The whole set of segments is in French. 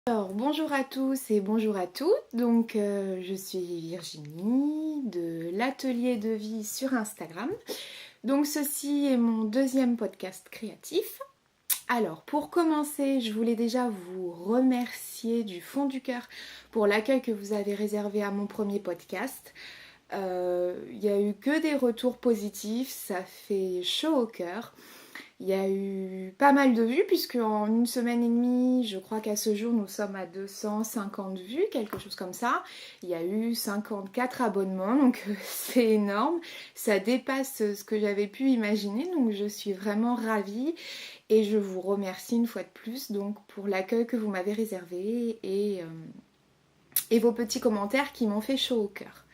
Alors bonjour à tous et bonjour à toutes, je suis Virginie de l'Atelier de Vie sur Instagram. Donc ceci est mon deuxième podcast créatif. Alors pour commencer, je voulais déjà vous remercier du fond du cœur pour l'accueil que vous avez réservé à mon premier podcast. Il n'y a eu que des retours positifs, ça fait chaud au cœur. Il y a eu pas mal de vues puisque en une semaine et demie, je crois qu'à ce jour nous sommes à 250 vues, quelque chose comme ça. Il y a eu 54 abonnements, donc c'est énorme. Ça dépasse ce que j'avais pu imaginer, donc je suis vraiment ravie et je vous remercie une fois de plus donc pour l'accueil que vous m'avez réservé et vos petits commentaires qui m'ont fait chaud au cœur.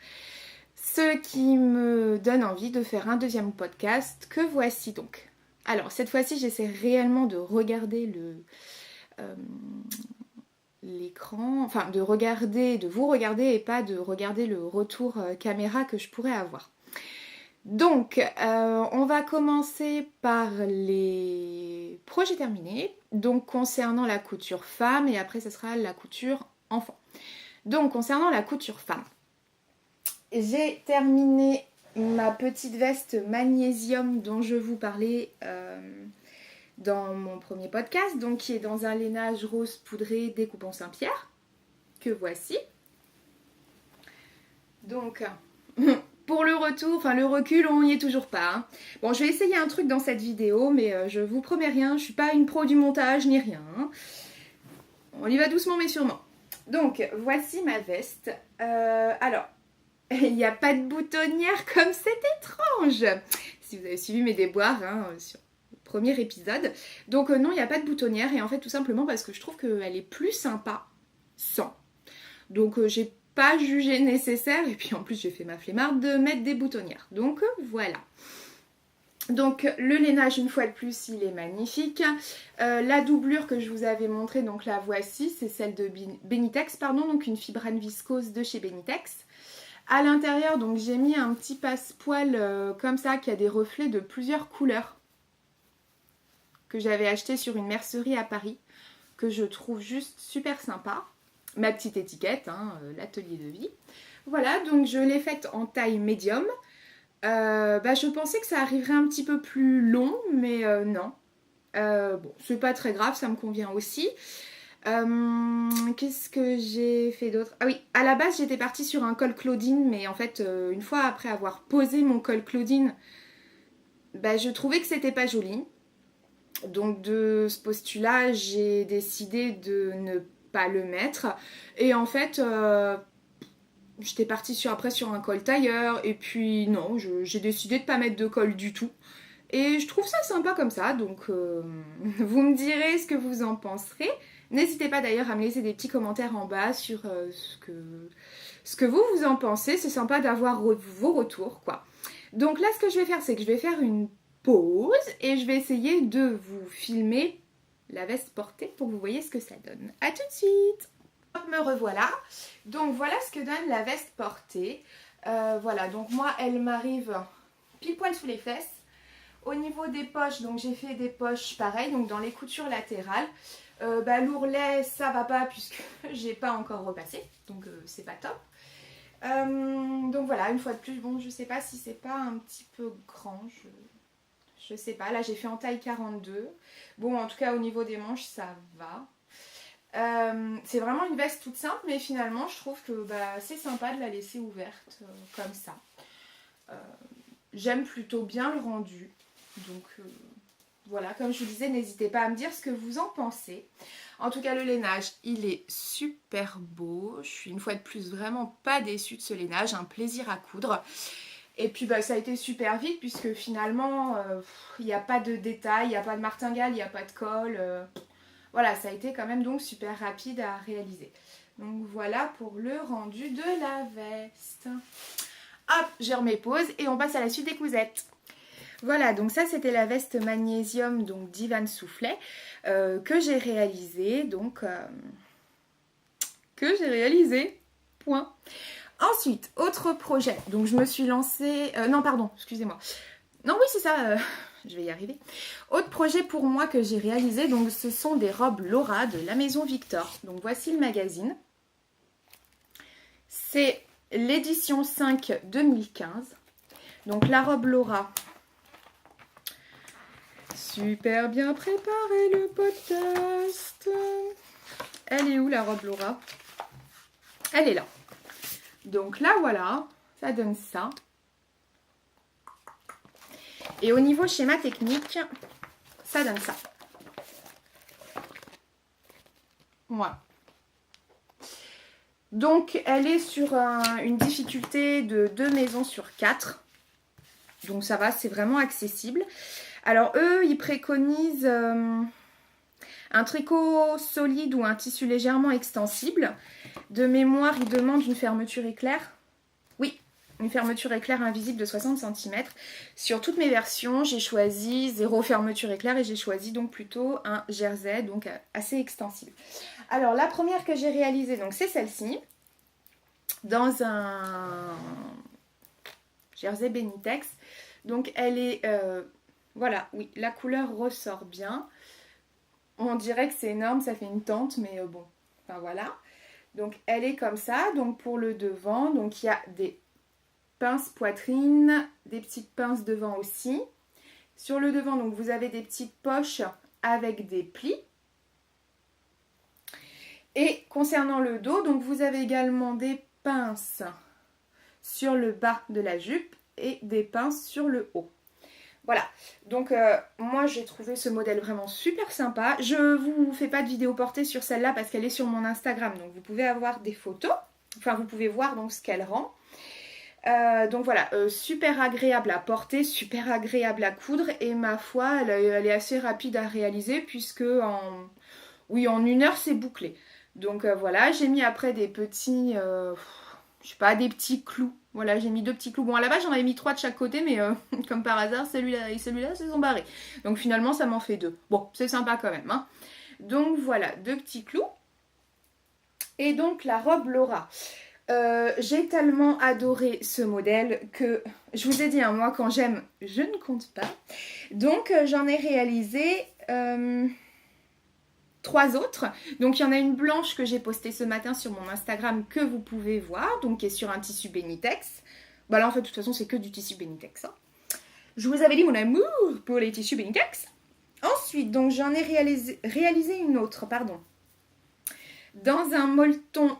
Ce qui me donne envie de faire un deuxième podcast que voici donc. Alors cette fois-ci j'essaie réellement de regarder l'écran, enfin de vous regarder et pas de regarder le retour caméra que je pourrais avoir. Donc on va commencer par les projets terminés, donc concernant la couture femme et après ce sera la couture enfant. Donc concernant la couture femme, j'ai terminé ma petite veste magnésium dont je vous parlais dans mon premier podcast, donc qui est dans un lainage rose poudré découpant Saint-Pierre, que voici. Donc, pour le retour, enfin le recul, on n'y est toujours pas. Hein. Bon, je vais essayer un truc dans cette vidéo, mais je vous promets rien, je suis pas une pro du montage ni rien. Hein. On y va doucement mais sûrement. Donc, voici ma veste. Alors, il n'y a pas de boutonnière comme c'est étrange. Si vous avez suivi mes déboires sur le premier épisode. Donc non, il n'y a pas de boutonnière et en fait tout simplement parce que je trouve qu'elle est plus sympa sans. Donc j'ai pas jugé nécessaire et puis en plus j'ai fait ma flemmarde de mettre des boutonnières. Donc voilà. Donc le lainage une fois de plus il est magnifique. La doublure que je vous avais montrée, donc la voici, c'est celle de Benitex, pardon, donc une fibrane viscose de chez Benitex. À l'intérieur, donc j'ai mis un petit passepoil comme ça qui a des reflets de plusieurs couleurs que j'avais acheté sur une mercerie à Paris, que je trouve juste super sympa. Ma petite étiquette, l'atelier de vie. Voilà, donc je l'ai faite en taille médium. Je pensais que ça arriverait un petit peu plus long, mais non. Bon, c'est pas très grave, ça me convient aussi. Qu'est-ce que j'ai fait d'autre? Ah oui, à la base j'étais partie sur un col Claudine, mais en fait une fois après avoir posé mon col Claudine, je trouvais que c'était pas joli. Donc de ce postulat, j'ai décidé de ne pas le mettre. Et en fait, j'étais partie après sur un col tailleur. Et puis non, j'ai décidé de pas mettre de col du tout. Et je trouve ça sympa comme ça, donc vous me direz ce que vous en penserez. N'hésitez pas d'ailleurs à me laisser des petits commentaires en bas sur ce que vous en pensez. C'est sympa d'avoir vos retours, quoi. Donc là, ce que je vais faire, c'est que je vais faire une pause et je vais essayer de vous filmer la veste portée pour que vous voyez ce que ça donne. A tout de suite! Hop, me revoilà. Donc voilà ce que donne la veste portée. Voilà, donc moi, elle m'arrive pile poil sous les fesses. Au niveau des poches, donc j'ai fait des poches pareilles, donc dans les coutures latérales. L'ourlet, ça va pas puisque j'ai pas encore repassé, donc c'est pas top. Donc voilà, une fois de plus, bon, je sais pas si c'est pas un petit peu grand, je sais pas. Là, j'ai fait en taille 42. Bon, en tout cas, au niveau des manches, ça va. C'est vraiment une veste toute simple, mais finalement, je trouve que c'est sympa de la laisser ouverte comme ça. J'aime plutôt bien le rendu. Donc voilà, comme je vous disais, n'hésitez pas à me dire ce que vous en pensez. En tout cas, le lainage, il est super beau. Je suis une fois de plus vraiment pas déçue de ce lainage, un plaisir à coudre. Et puis ça a été super vite puisque finalement, il n'y a pas de détails, il n'y a pas de martingale, il n'y a pas de colle. Voilà, ça a été quand même donc super rapide à réaliser. Donc voilà pour le rendu de la veste. Hop, je remets pause et on passe à la suite des cousettes. Voilà, donc ça c'était la veste magnésium donc d'Ivan Soufflet que j'ai réalisée, point. Ensuite, autre projet, donc je me suis lancée, non pardon, excusez-moi, non oui c'est ça, je vais y arriver. Autre projet pour moi que j'ai réalisé, donc ce sont des robes Laura de la maison Victor. Donc voici le magazine. C'est l'édition 5 2015. Donc la robe Laura. Super bien préparé le podcast. Elle est où la robe Laura? Elle est là. Donc là voilà, ça donne ça. Et au niveau schéma technique, ça donne ça. Voilà. Donc elle est sur une difficulté de 2 maisons sur 4. Donc ça va, c'est vraiment accessible. Alors eux, ils préconisent un tricot solide ou un tissu légèrement extensible. De mémoire, ils demandent une fermeture éclair. Oui, une fermeture éclair invisible de 60 cm. Sur toutes mes versions, j'ai choisi 0 fermeture éclair et j'ai choisi donc plutôt un jersey, donc assez extensible. Alors la première que j'ai réalisée, donc c'est celle-ci, dans un jersey Benitex. Donc elle est, voilà, oui, la couleur ressort bien. On dirait que c'est énorme, ça fait une tente, mais bon, enfin voilà. Donc elle est comme ça, donc pour le devant, donc il y a des pinces poitrine, des petites pinces devant aussi. Sur le devant, donc vous avez des petites poches avec des plis. Et concernant le dos, donc vous avez également des pinces sur le bas de la jupe et des pinces sur le haut. Voilà, donc moi j'ai trouvé ce modèle vraiment super sympa. Je vous fais pas de vidéo portée sur celle-là parce qu'elle est sur mon Instagram, donc vous pouvez avoir des photos. Enfin, vous pouvez voir donc ce qu'elle rend. Donc voilà, super agréable à porter, super agréable à coudre et ma foi, elle est assez rapide à réaliser puisque en 1 heure c'est bouclé. Donc voilà, j'ai mis après des petits, je sais pas, des petits clous. Voilà, j'ai mis 2 petits clous. Bon, à la base, j'en avais mis 3 de chaque côté, mais comme par hasard, celui-là et celui-là se sont barrés. Donc finalement, ça m'en fait 2. Bon, c'est sympa quand même, hein. Donc voilà, 2 petits clous. Et donc la robe Laura. J'ai tellement adoré ce modèle que, je vous ai dit, hein, moi quand j'aime, je ne compte pas. Donc j'en ai réalisé 3 autres. Donc il y en a une blanche que j'ai postée ce matin sur mon Instagram que vous pouvez voir, donc qui est sur un tissu Benitex. Bah là en fait de toute façon c'est que du tissu Benitex, hein. Je vous avais dit mon amour pour les tissus Benitex. Ensuite donc j'en ai réalisé une autre, pardon, dans un molleton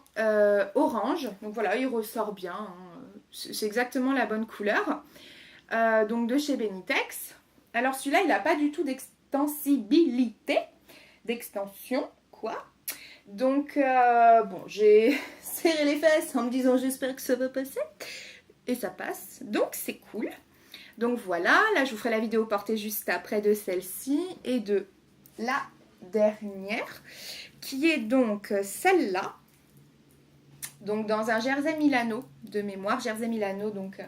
orange. Donc voilà, il ressort bien, hein. C'est exactement la bonne couleur. Donc de chez Benitex. Alors celui-là il n'a pas du tout d'extensibilité, d'extension, quoi. Donc, bon, j'ai serré les fesses en me disant j'espère que ça va passer. Et ça passe, donc c'est cool. Donc voilà, là je vous ferai la vidéo portée juste après de celle-ci et de la dernière, qui est donc celle-là. Donc dans un jersey Milano, de mémoire, jersey Milano, donc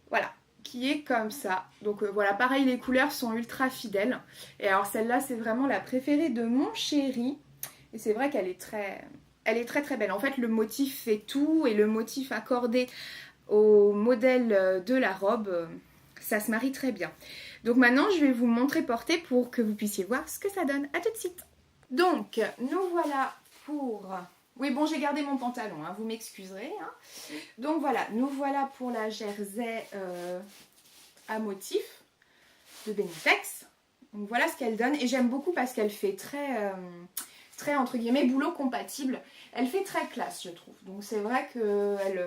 voilà, qui est comme ça. Donc voilà, pareil, les couleurs sont ultra fidèles. Et alors celle-là, c'est vraiment la préférée de mon chéri. Et c'est vrai qu'elle est très très belle. En fait, le motif fait tout et le motif accordé au modèle de la robe, ça se marie très bien. Donc maintenant, je vais vous montrer portée pour que vous puissiez voir ce que ça donne. A tout de suite. Donc, nous voilà pour... Oui, bon, j'ai gardé mon pantalon, hein, vous m'excuserez, hein. Donc voilà, nous voilà pour la jersey à motif de Benitex. Donc voilà ce qu'elle donne. Et j'aime beaucoup parce qu'elle fait très, très, entre guillemets, boulot compatible. Elle fait très classe, je trouve. Donc c'est vrai qu'elle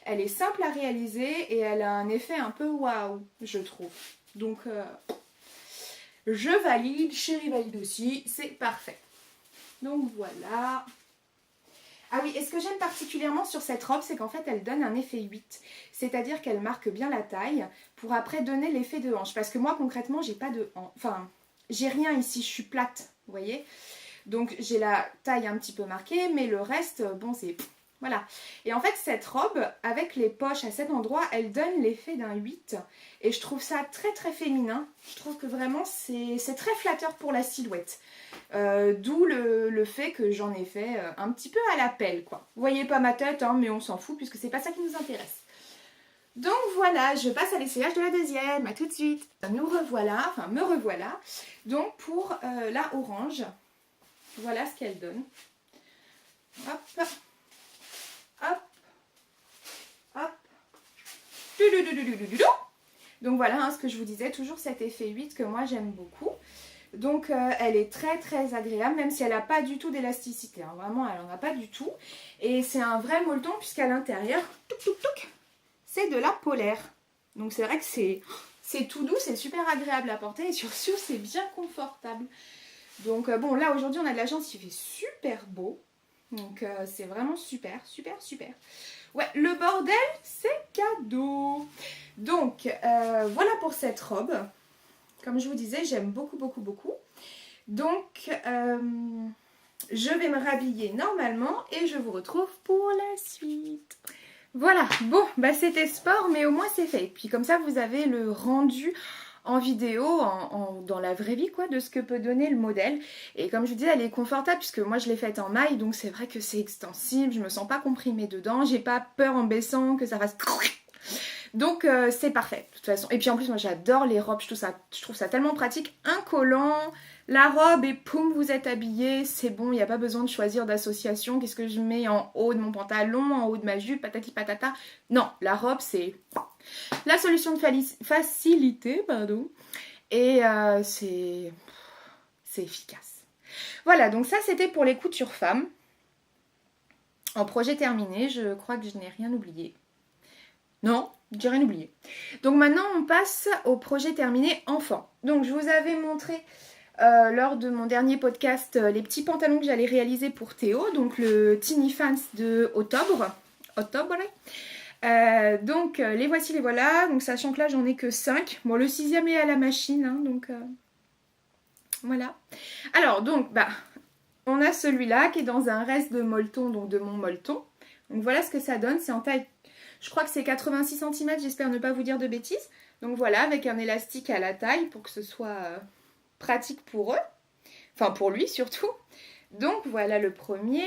elle est simple à réaliser et elle a un effet un peu waouh, je trouve. Donc je valide, chérie valide aussi, c'est parfait. Donc voilà. Ah oui, et ce que j'aime particulièrement sur cette robe, c'est qu'en fait, elle donne un effet 8. C'est-à-dire qu'elle marque bien la taille pour après donner l'effet de hanche. Parce que moi, concrètement, j'ai pas de hanche. Enfin, j'ai rien ici, je suis plate, vous voyez. Donc, j'ai la taille un petit peu marquée, mais le reste, bon, c'est... Voilà. Et en fait, cette robe, avec les poches à cet endroit, elle donne l'effet d'un 8. Et je trouve ça très très féminin. Je trouve que vraiment, c'est très flatteur pour la silhouette. D'où le fait que j'en ai fait un petit peu à la pelle, quoi. Vous voyez pas ma tête, hein, mais on s'en fout puisque c'est pas ça qui nous intéresse. Donc voilà, je passe à l'essayage de la deuxième, à tout de suite. Nous revoilà, enfin me revoilà. Donc pour la orange, voilà ce qu'elle donne. Hop, hop, hop. Donc voilà ce que je vous disais, toujours cet effet 8 que moi j'aime beaucoup. Donc elle est très très agréable, même si elle n'a pas du tout d'élasticité. Hein. Vraiment, elle n'en a pas du tout. Et c'est un vrai molleton puisqu'à l'intérieur, c'est de la polaire. Donc c'est vrai que c'est tout doux, c'est super agréable à porter et surtout c'est bien confortable. Donc bon, là aujourd'hui on a de la chance, il fait super beau. Donc c'est vraiment super, super, super. Ouais, le bordel, c'est cadeau. Donc voilà pour cette robe. Comme je vous disais, j'aime beaucoup, beaucoup, beaucoup. Donc je vais me rhabiller normalement et je vous retrouve pour la suite. Voilà, bon, bah c'était sport, mais au moins c'est fait. Puis comme ça, vous avez le rendu en vidéo, dans la vraie vie, quoi, de ce que peut donner le modèle. Et comme je vous disais, elle est confortable, puisque moi je l'ai faite en maille, donc c'est vrai que c'est extensible, je me sens pas comprimée dedans, j'ai pas peur en baissant que ça fasse... Donc c'est parfait, de toute façon. Et puis en plus, moi j'adore les robes, je trouve ça tellement pratique. Un collant, la robe et poum, vous êtes habillé, c'est bon, il n'y a pas besoin de choisir d'association. Qu'est-ce que je mets en haut de mon pantalon, en haut de ma jupe, patati patata. Non, la robe c'est la solution de facilité, pardon. Et c'est efficace. Voilà, donc ça c'était pour les coutures femmes. En projet terminé, je crois que je n'ai rien oublié. Non, j'ai rien oublié. Donc maintenant, on passe au projet terminé enfant. Donc je vous avais montré lors de mon dernier podcast les petits pantalons que j'allais réaliser pour Théo. Donc le Teeny Fans de octobre. Donc les voici, les voilà. Donc sachant que là, j'en ai que 5. Bon, le 6e est à la machine. Hein, donc voilà. Alors, donc, on a celui-là qui est dans un reste de molleton, donc de mon molleton. Donc voilà ce que ça donne. C'est en taille... Je crois que c'est 86 cm, j'espère ne pas vous dire de bêtises. Donc voilà, avec un élastique à la taille pour que ce soit pratique pour eux. Enfin, pour lui surtout. Donc voilà le premier.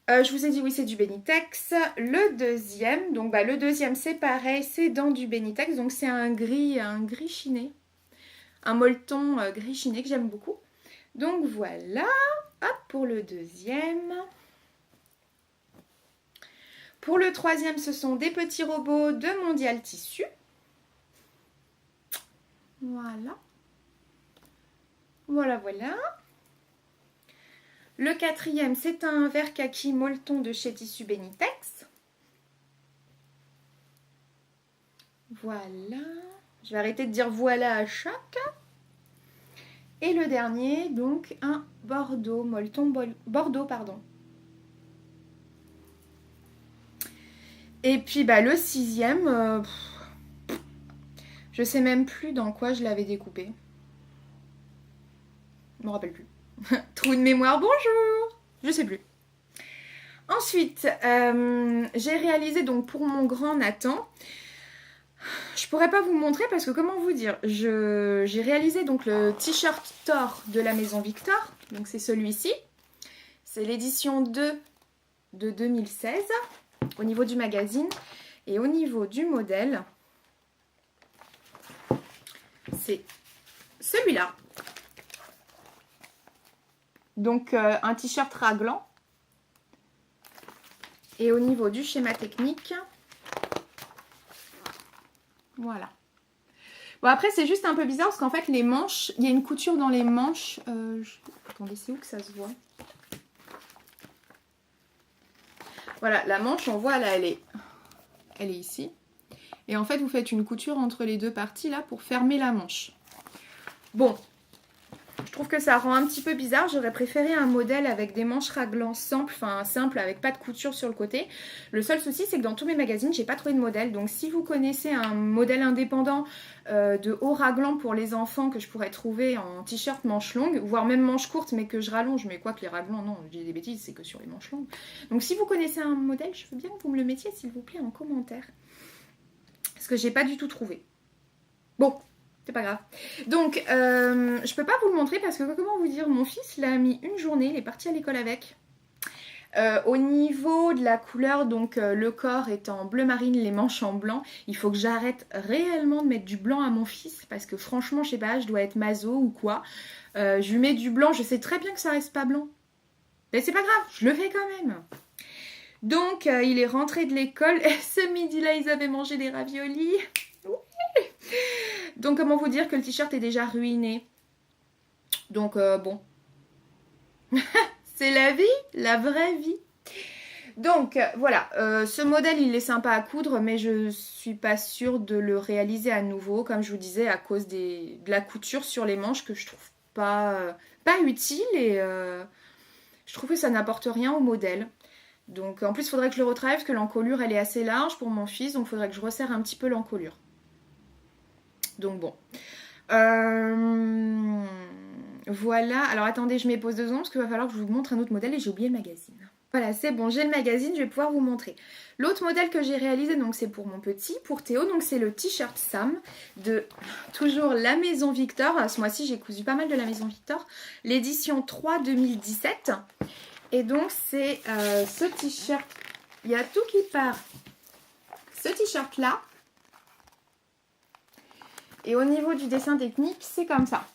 Je vous ai dit oui, c'est du Benitex. Le deuxième, donc le deuxième c'est pareil, c'est dans du Benitex. Donc c'est un gris chiné. Un molleton gris chiné que j'aime beaucoup. Donc voilà, hop, pour le deuxième. Pour le troisième, ce sont des petits robots de Mondial Tissu. Voilà. Voilà, voilà. Le quatrième, c'est un vert kaki molleton de chez Tissu Benitex. Voilà. Je vais arrêter de dire voilà à chaque. Et le dernier, donc un bordeaux, molleton bordeaux, pardon. Et puis le sixième, je sais même plus dans quoi je l'avais découpé. Je me rappelle plus. Trou de mémoire, bonjour. Je sais plus. Ensuite, j'ai réalisé donc pour mon grand Nathan. Je pourrais pas vous montrer parce que comment vous dire, j'ai réalisé donc le t-shirt Thor de la maison Victor. Donc c'est celui-ci. C'est l'édition 2 de 2016 au niveau du magazine. Et au niveau du modèle, c'est celui-là. Donc un t-shirt raglan. Et au niveau du schéma technique, voilà. Bon après c'est juste un peu bizarre parce qu'en fait les manches, il y a une couture dans les manches. Attendez, c'est où que ça se voit? Voilà, la manche on voit là elle est ici. Et en fait vous faites une couture entre les deux parties là pour fermer la manche. Bon, je trouve que ça rend un petit peu bizarre. J'aurais préféré un modèle avec des manches raglan simples, avec pas de couture sur le côté. Le seul souci, c'est que dans tous mes magazines, j'ai pas trouvé de modèle. Donc si vous connaissez un modèle indépendant de haut raglan pour les enfants que je pourrais trouver en t-shirt manches longues, voire même manches courtes, mais que je rallonge, mais quoi que les raglans, non, je dis des bêtises, c'est que sur les manches longues. Donc si vous connaissez un modèle, je veux bien que vous me le mettiez, s'il vous plaît, en commentaire. Parce que j'ai pas du tout trouvé. Bon. C'est pas grave. Donc, je peux pas vous le montrer parce que, comment vous dire, mon fils l'a mis une journée, il est parti à l'école avec. Au niveau de la couleur, donc le corps est en bleu marine, les manches en blanc. Il faut que j'arrête réellement de mettre du blanc à mon fils parce que franchement, je sais pas, je dois être maso ou quoi. Je lui mets du blanc, je sais très bien que ça reste pas blanc. Mais c'est pas grave, je le fais quand même. Donc, il est rentré de l'école. Ce midi-là, ils avaient mangé des raviolis. Oui. Donc, comment vous dire que le t-shirt est déjà ruiné. Donc, bon. C'est la vie, la vraie vie. Donc, voilà. Ce modèle, il est sympa à coudre, mais je suis pas sûre de le réaliser à nouveau, comme je vous disais, à cause de la couture sur les manches que je trouve pas utile et je trouve que ça n'apporte rien au modèle. Donc en plus, il faudrait que je le retravaille parce que l'encolure, elle est assez large pour mon fils. Donc il faudrait que je resserre un petit peu l'encolure. Donc bon. Voilà. Alors attendez, je mets pause 2 secondes parce qu'il va falloir que je vous montre un autre modèle et j'ai oublié le magazine. Voilà, c'est bon, j'ai le magazine, je vais pouvoir vous montrer. L'autre modèle que j'ai réalisé, donc c'est pour mon petit, pour Théo. Donc c'est le t-shirt Sam de toujours la Maison Victor. Ce mois-ci, j'ai cousu pas mal de la Maison Victor. L'édition 3 2017. Et donc c'est ce t-shirt, il y a tout qui part. Ce t-shirt là. Et au niveau du dessin technique, c'est comme ça.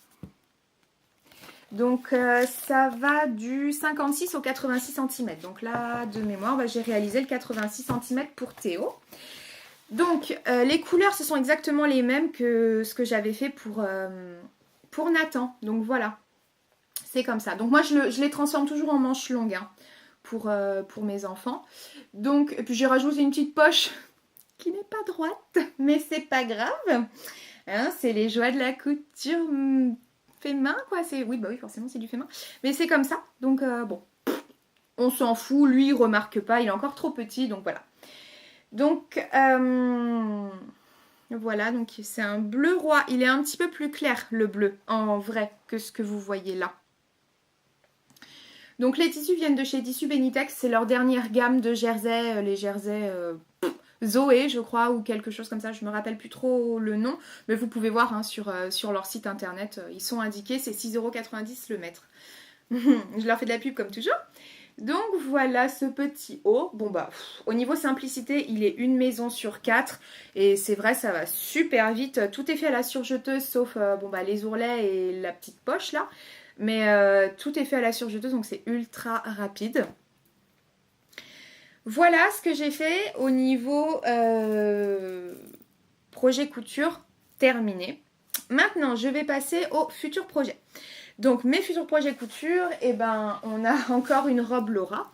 Donc ça va du 56 au 86 cm. Donc là, de mémoire, j'ai réalisé le 86 cm pour Théo. Donc les couleurs, ce sont exactement les mêmes que ce que j'avais fait pour Nathan. Donc voilà, c'est comme ça. Donc moi, je les transforme toujours en manches longues hein, pour mes enfants. Donc, et puis j'ai rajouté une petite poche qui n'est pas droite, mais c'est pas grave. Hein, c'est les joies de la couture fait main, quoi. Oui, bah oui, forcément, c'est du fait main. Mais c'est comme ça. Donc, bon, on s'en fout. Lui, il remarque pas. Il est encore trop petit, donc voilà. Donc, voilà. Donc, c'est un bleu roi. Il est un petit peu plus clair, le bleu, en vrai, que ce que vous voyez là. Donc, les tissus viennent de chez Tissus Benitex. C'est leur dernière gamme de jerseys. Les jerseys... Zoé, je crois, ou quelque chose comme ça, je me rappelle plus trop le nom, mais vous pouvez voir hein, sur leur site internet, ils sont indiqués, c'est 6,90 € le mètre. Je leur fais de la pub comme toujours. Donc voilà ce petit haut. Bon bah, au niveau simplicité, il est une maison sur 4, et c'est vrai, ça va super vite. Tout est fait à la surjeteuse, sauf les ourlets et la petite poche là, mais tout est fait à la surjeteuse, donc c'est ultra rapide. Voilà ce que j'ai fait au niveau projet couture terminé. Maintenant, je vais passer au futur projet. Donc, mes futurs projets couture, on a encore une robe Laura.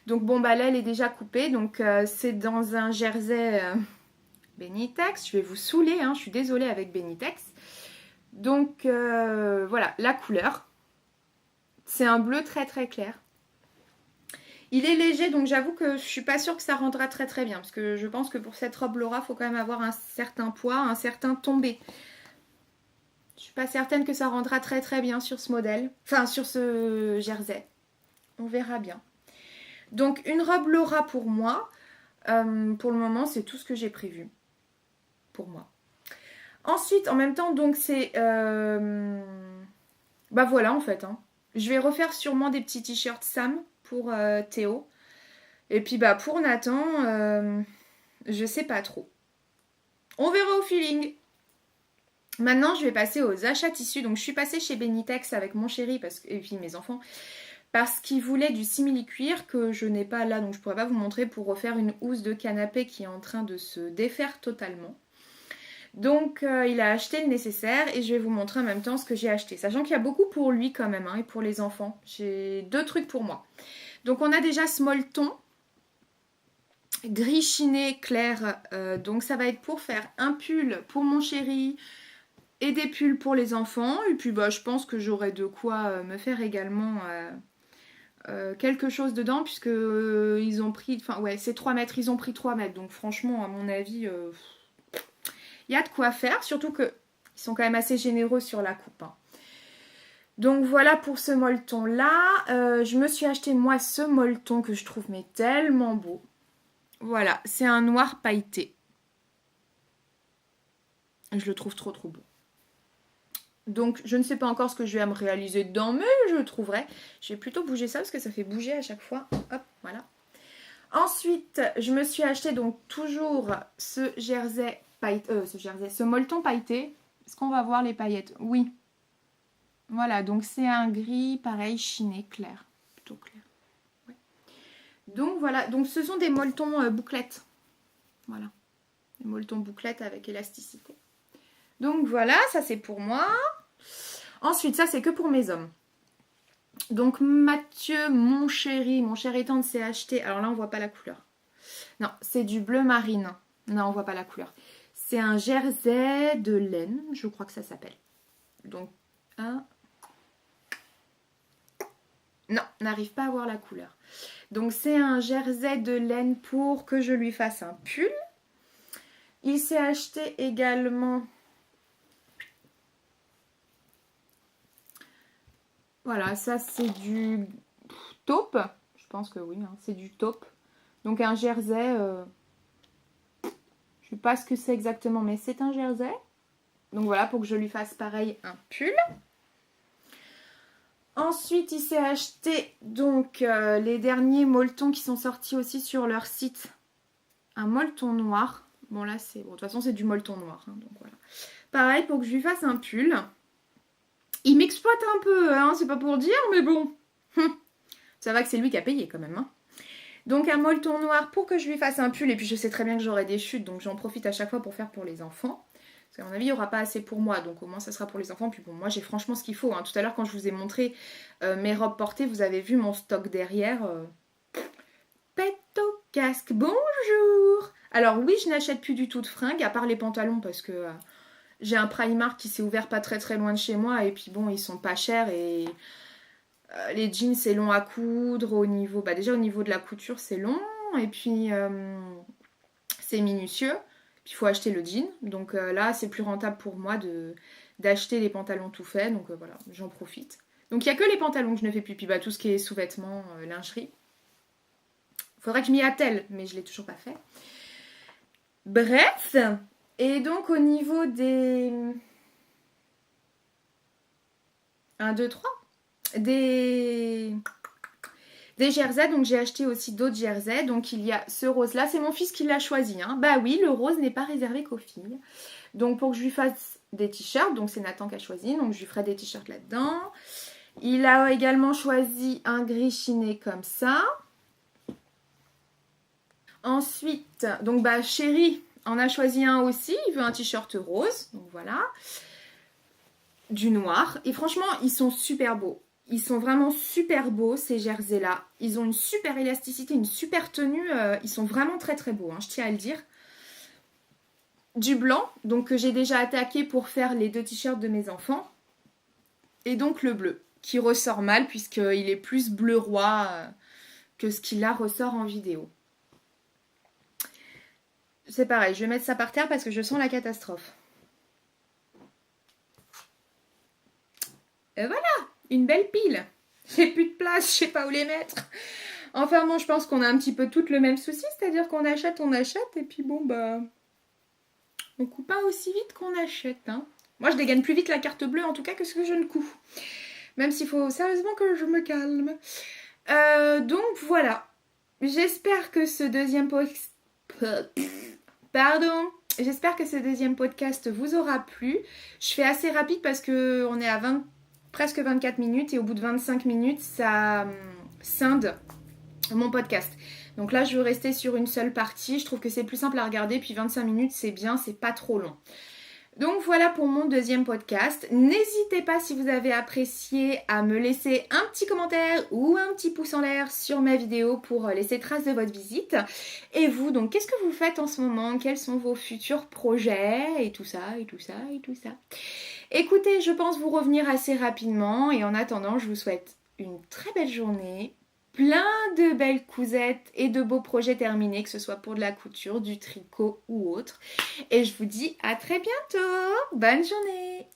Donc, bon, là, elle est déjà coupée. Donc, c'est dans un jersey Benitex. Je vais vous saouler, hein, je suis désolée avec Benitex. Donc, voilà, la couleur. C'est un bleu très, très clair. Il est léger, donc j'avoue que je suis pas sûre que ça rendra très très bien. Parce que je pense que pour cette robe Laura, il faut quand même avoir un certain poids, un certain tombé. Je suis pas certaine que ça rendra très très bien sur ce modèle. Enfin, sur ce jersey. On verra bien. Donc, une robe Laura pour moi. Pour le moment, c'est tout ce que j'ai prévu. Pour moi. Ensuite, en même temps, donc c'est... voilà, en fait. Hein. Je vais refaire sûrement des petits t-shirts Sam pour Théo. Et puis pour Nathan, je sais pas trop. On verra au feeling. Maintenant, je vais passer aux achats tissus. Donc, je suis passée chez Benitex avec mon chéri et puis mes enfants parce qu'ils voulaient du simili-cuir que je n'ai pas là, donc je pourrais pas vous montrer pour refaire une housse de canapé qui est en train de se défaire totalement. Donc, il a acheté le nécessaire et je vais vous montrer en même temps ce que j'ai acheté. Sachant qu'il y a beaucoup pour lui quand même hein, et pour les enfants. J'ai 2 trucs pour moi. Donc, on a déjà ce molleton gris chiné clair. Donc, ça va être pour faire un pull pour mon chéri et des pulls pour les enfants. Et puis, je pense que j'aurai de quoi me faire également quelque chose dedans puisque ils ont pris... Enfin, ouais, c'est 3 mètres. Ils ont pris 3 mètres. Donc, franchement, à mon avis... il y a de quoi faire, surtout qu'ils sont quand même assez généreux sur la coupe. Hein. Donc voilà pour ce molleton là. Je me suis acheté moi ce molleton que je trouve mais tellement beau. Voilà, c'est un noir pailleté. Je le trouve trop trop beau. Donc je ne sais pas encore ce que je vais me réaliser dedans, mais je trouverai. Je vais plutôt bouger ça parce que ça fait bouger à chaque fois. Hop, voilà. Ensuite, je me suis acheté donc toujours ce jersey pailleté, ce molleton pailleté. Est-ce qu'on va voir les paillettes? Oui. Voilà, donc c'est un gris pareil chiné clair, plutôt clair. Ouais. Donc voilà, donc ce sont des molletons bouclettes. Voilà, des molletons bouclettes avec élasticité. Donc voilà, ça c'est pour moi. Ensuite, ça c'est que pour mes hommes. Donc Mathieu, mon chéri tante s'est acheté. Alors là, on voit pas la couleur. Non, c'est du bleu marine. Non, on voit pas la couleur. C'est un jersey de laine, je crois que ça s'appelle. Donc, non, n'arrive pas à voir la couleur. Donc c'est un jersey de laine pour que je lui fasse un pull. Il s'est acheté également... Voilà, ça c'est du taupe. Je pense que oui, hein, c'est du taupe. Donc un jersey... je ne sais pas ce que c'est exactement, mais c'est un jersey. Donc voilà, pour que je lui fasse pareil un pull. Ensuite, il s'est acheté donc les derniers molletons qui sont sortis aussi sur leur site. Un molleton noir. Bon là, c'est... Bon, de toute façon, c'est du molleton noir. Hein, donc voilà. Pareil, pour que je lui fasse un pull. Il m'exploite un peu, hein, c'est pas pour dire, mais bon. Ça va que c'est lui qui a payé quand même. Hein. Donc un molleton noir pour que je lui fasse un pull. Et puis je sais très bien que j'aurai des chutes, donc j'en profite à chaque fois pour faire pour les enfants. Parce qu'à mon avis, il n'y aura pas assez pour moi, donc au moins ça sera pour les enfants. Puis bon, moi j'ai franchement ce qu'il faut. Hein. Tout à l'heure, quand je vous ai montré mes robes portées, vous avez vu mon stock derrière. Pète au casque, bonjour. Alors oui, je n'achète plus du tout de fringues, à part les pantalons, parce que j'ai un Primark qui s'est ouvert pas très très loin de chez moi. Et puis bon, ils sont pas chers et... les jeans, c'est long à coudre. Au niveau, déjà au niveau de la couture, c'est long. Et puis, c'est minutieux. Puis, il faut acheter le jean. Donc là, c'est plus rentable pour moi d'acheter les pantalons tout faits. Donc voilà, j'en profite. Donc, il n'y a que les pantalons que je ne fais plus. Puis, tout ce qui est sous-vêtements, lingerie. Il faudrait que je m'y attelle, mais je ne l'ai toujours pas fait. Bref. Et donc, au niveau des... 1, 2, 3 des jerseys, donc j'ai acheté aussi d'autres jerseys. Donc il y a ce rose là, c'est mon fils qui l'a choisi. Hein. Bah oui, le rose n'est pas réservé qu'aux filles. Donc pour que je lui fasse des t-shirts, donc c'est Nathan qui a choisi, donc je lui ferai des t-shirts là-dedans. Il a également choisi un gris chiné comme ça. Ensuite, donc chéri en a choisi un aussi, il veut un t-shirt rose, donc voilà. Du noir, et franchement ils sont super beaux. Ils sont vraiment super beaux ces jerseys là. Ils ont une super élasticité, une super tenue. Ils sont vraiment très très beaux, hein, je tiens à le dire. Du blanc, donc que j'ai déjà attaqué pour faire les 2 t-shirts de mes enfants. Et donc le bleu, qui ressort mal puisqu'il est plus bleu roi que ce qu'il a ressort en vidéo. C'est pareil, je vais mettre ça par terre parce que je sens la catastrophe. Et voilà, une belle pile. J'ai plus de place, je sais pas où les mettre. Enfin bon, je pense qu'on a un petit peu toutes le même souci, c'est-à-dire qu'on achète, et puis bon, on coupe pas aussi vite qu'on achète. Hein. Moi, je dégaine plus vite la carte bleue, en tout cas, que ce que je ne couds. Même s'il faut sérieusement que je me calme. Donc, voilà. J'espère que ce deuxième J'espère que ce deuxième podcast vous aura plu. Je fais assez rapide parce qu'on est à presque 24 minutes et au bout de 25 minutes, ça scinde mon podcast. Donc là, je vais rester sur une seule partie. Je trouve que c'est plus simple à regarder. Puis 25 minutes, c'est bien, c'est pas trop long. Donc voilà pour mon deuxième podcast. N'hésitez pas si vous avez apprécié à me laisser un petit commentaire ou un petit pouce en l'air sur ma vidéo pour laisser trace de votre visite. Et vous, donc qu'est-ce que vous faites en ce moment? Quels sont vos futurs projets? Et tout ça. Écoutez, je pense vous revenir assez rapidement. Et en attendant, je vous souhaite une très belle journée. Plein de belles cousettes et de beaux projets terminés, que ce soit pour de la couture, du tricot ou autre. Et je vous dis à très bientôt. Bonne journée.